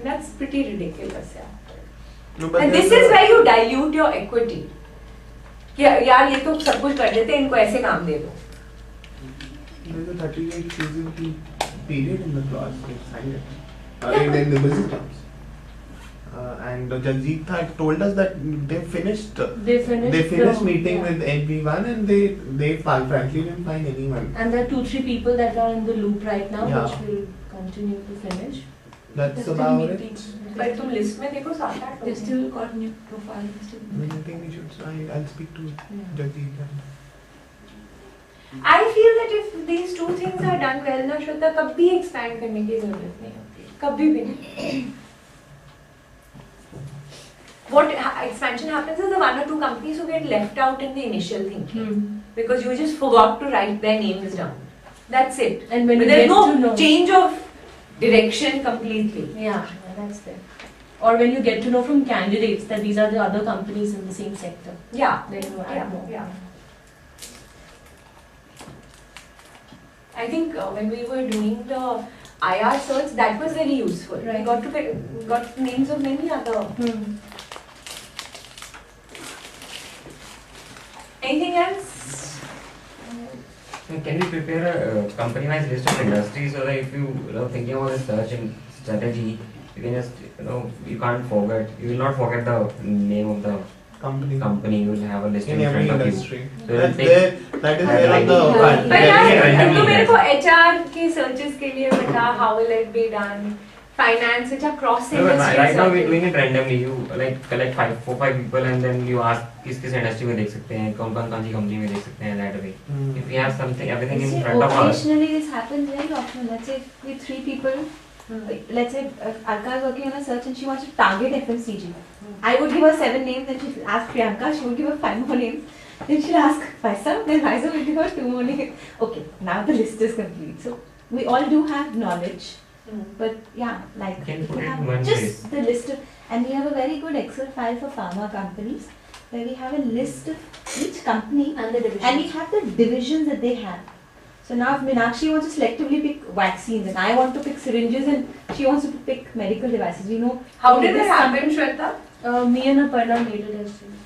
mean, that's pretty ridiculous, yeah. No, but And this is where you dilute your equity. यार ये तो सब कुछ कर देते हैं, इनको ऐसे काम दे दो. There's a 38 season period in the clause. In the business terms. And Jagjit had told us that they finished meeting with everyone and they frankly didn't find anyone. And there are 2-3 people that are in the loop right now, Yeah. which will continue to finish. That's about it. पर तुम list में देखो 7-8 They still got new profile. I think we should. I'll speak to Jagjit. I feel that if these two things are done well, ना श्वेता कभी expand करने की जरूरत नहीं होती, कभी भी नहीं. What expansion happens is the 1 or 2 companies who get left out in the initial thinking because you just forgot to write their names down. That's it. And when but you there's get no to know, change of direction completely. yeah, that's there. Or when you get to know from candidates that these are the other companies in the same sector, Yeah. then you add more. Yeah. I think when we were doing the IR search, that was very useful. Right. We got names of many other. Anything else? Can we prepare a company-wise list of industries so that if you thinking about the search and strategy, you can just you can't forget. You will not forget the name of the company. You will have a list In in every front of industry. you. So That is there on the Yeah. But यार तो मेरे को randomly. HR के searches के लिए बता how will it be done? Finance, which are cross No, but industry right now we're searches. doing it randomly. You collect 4-5 people and then you ask किस industry में देख सकते हैं, कौन सी कंपनी में देख सकते हैं, that way. If we have something, everything in See, front of us. occasionally this happens very often. Let's say with 3 people, let's say Alka is working on a search and she wants to target FMCG. I would give her 7 names, then she'll ask Priyanka, she would give her 5 more names. Then she'll ask Faisal, then Faisal will give her 2 more names. Okay, now the list is complete. So we all do have knowledge. But yeah, like You can if put you it in have one just place. the list of, and we have a very good Excel file for pharma companies where we have a list of each company And the division. and we have the divisions that they have. So now if Meenakshi wants to selectively pick vaccines and I want to pick syringes and she wants to pick medical devices, we know. How okay, did this that happen, Shweta? Me and Aparna made it as well.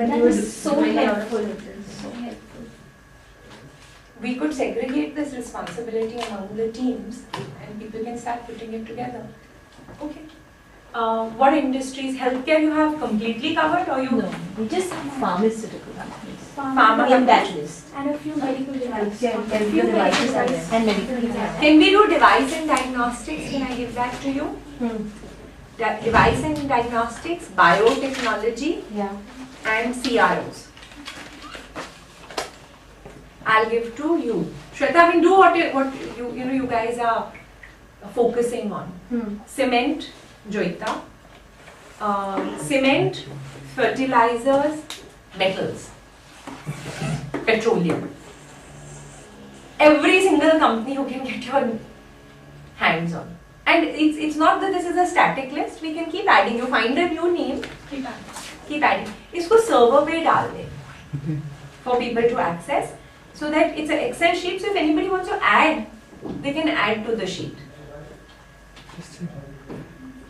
That we were is so doing a lot of helpful. searches. So helpful. We could segregate this responsibility among the teams and people can start putting it together. Okay. What industries? Healthcare you have completely covered or you? No, we just have pharmaceutical companies. Pharma In that list. And a few medical devices. Yeah, A few medical devices are devices. there. And medical devices. Can we do device and diagnostics? Can I give that to you? Device and diagnostics, biotechnology Yeah. and CROs. I'll give to you. Shweta, I mean, do what you guys are focusing on. Cement, Joita. Cement, fertilizers, metals, petroleum. Every single company you can get your hands on. And it's not that this is a static list. We can keep adding. You find a new name, keep adding. इसको server पे डाल दे for people to access, so that it's an Excel sheet. So if anybody wants to add, they can add to the sheet.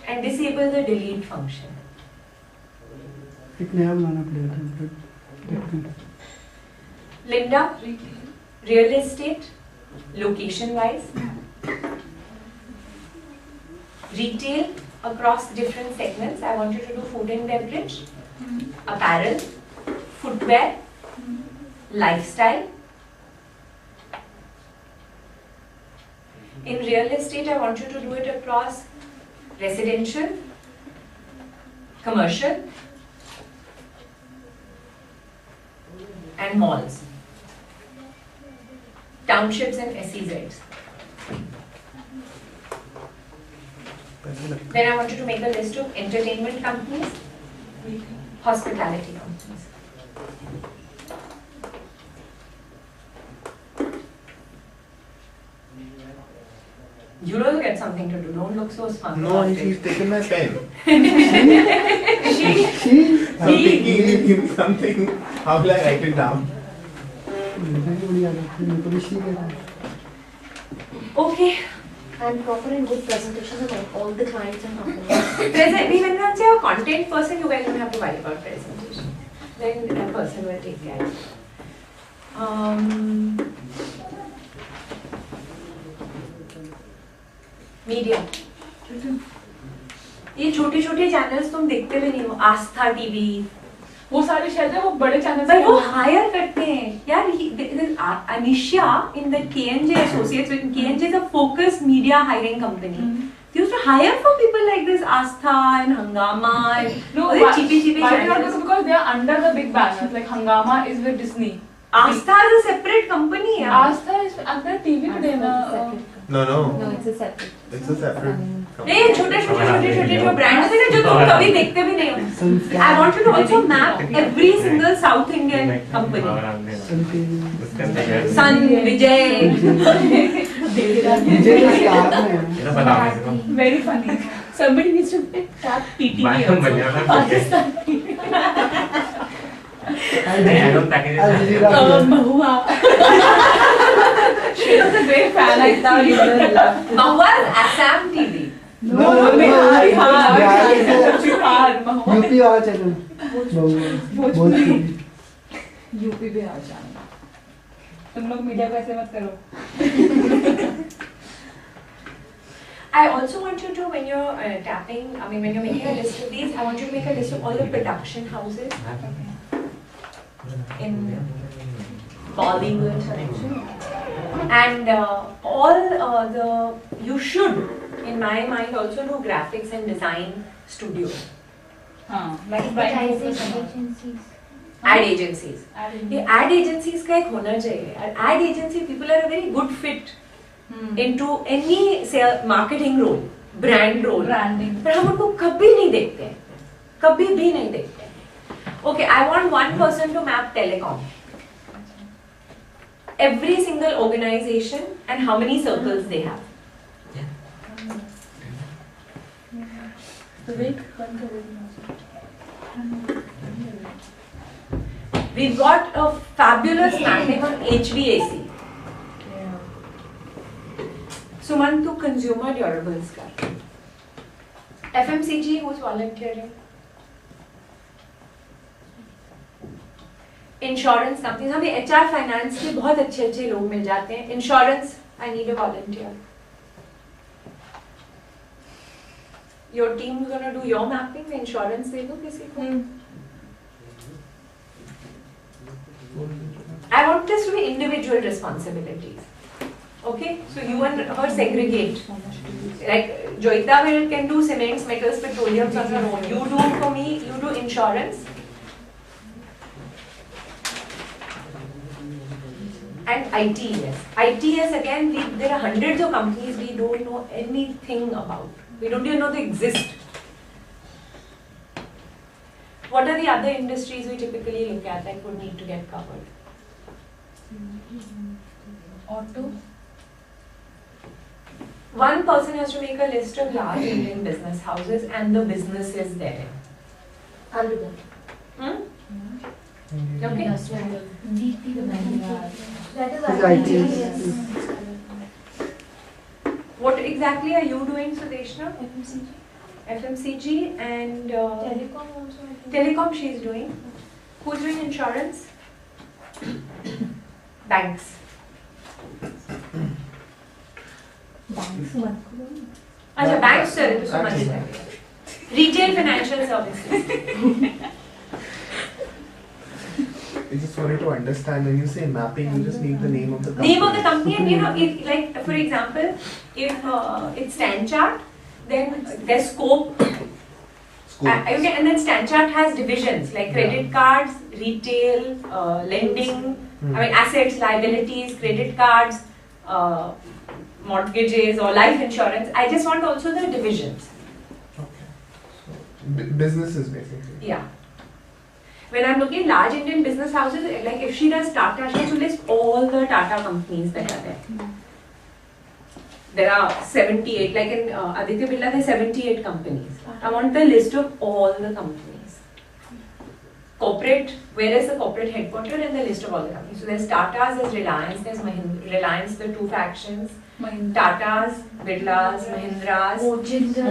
And disable the delete function. एक नया बनाना पड़ेगा template. Linda, real estate, location wise, retail across different segments. I want you to do food and beverage, apparel, footwear, lifestyle. In real estate, I want you to do it across residential, commercial, and malls, townships and SEZs. Then I want you to make a list of entertainment companies, hospitality companies. You also get something to do. Don't look so smart. No, about he's it. taken my pen. She, I'm thinking him something. How will I write it down? मेरी बड़ी आदत है, मेरे को भी सीख है। okay. And proper and good presentations of all the clients and companies. When I say a content person, you guys don't have to worry about presentation. Then that person will take care. Media, ये छोटे छोटे channels तुम देखते भी नहीं हो, आस्था TV, वो सारे शायद वो बड़े चैनल पर वो हायर करते हैं यार. Anisha in the KNJ associates with KNJ is a focused media hiring company. They used to hire for people like this Astha and Hangama and cheapy channels. Because they are under the big banners. Like Hangama is with Disney. Astha is a separate company. Yeah. Astha is under TV today na. No, No, it's a separate. it's a separate company. ये छोटे जो brands हैं ना जो तुम कभी देखते भी नहीं हो. I want you to also map every single South Indian company. Sun, Vijay. Very funny. Somebody needs to tap PTV also. Pakistan TV. Mahua. She was a great fan. I thought Mahua is Assam TV. No, Bihar. UP वाला channel Bhojpuri UP Bihar channel. तुम लोग media को ऐसे मत करो. I also want you to, when you're when you're making a list of these, I want you to make a list of all the production houses in Bollywood, and you should, in my mind, also do graphics and design studio. Like Agencies. Ad agencies. ये ad agencies का एक होना चाहिए. Ad agency people are a very good fit into any sales marketing role, brand role. Branding. पर हम उनको कभी नहीं देखते हैं, कभी भी नहीं देखते हैं. Okay, I want one person to map telecom. Every single organization and how many circles they have. We've got a fabulous mapping on HVAC. Suman to consumer durables ka. FMCG, who's volunteering? Insurance companies, हमें HR finance के बहुत अच्छे लोग मिल जाते हैं. Insurance, I need a volunteer. Your team's gonna do your mapping. The insurance दे दो किसी को. I want this to be individual responsibilities. Okay, so you and her segregate. Like Joyita can do cements, metals, petroleum on her own. You do for me, you do insurance. And ITS. ITS again, there are hundreds of companies we don't know anything about. We don't even know they exist. What are the other industries we typically look at that would need to get covered? Auto. One person has to make a list of large Indian business houses and the businesses there. I'll do that. Okay. That is ITS. What exactly are you doing, Sudeshna? FMCG. FMCG and Telecom also. telecom she is doing. Who's doing insurance? Banks. अच्छा banks चले तो समझ जाएंगे. Retail financial services. I just wanted to understand, when you say mapping, you just need the name of the company. Name of the company, and if, like for example, if it's Stanchart, then there's scope. Okay, and then Stanchart has divisions like credit cards, retail, lending. I mean assets, liabilities, credit cards, mortgages or life insurance. I just want also the divisions. Okay. So, businesses basically. Yeah. When I'm looking at large Indian business houses, like if she does Tata, she has to list all the Tata companies that are there. There are 78, like in Aditya Birla, there are 78 companies. I want the list of all the companies. Corporate, where is the corporate headquartered, and the list of all the companies. So there's Tata's, there's Reliance, there's Reliance, the two factions. Mahindra. Tatas, Birlas, Mahindras, Mohinder.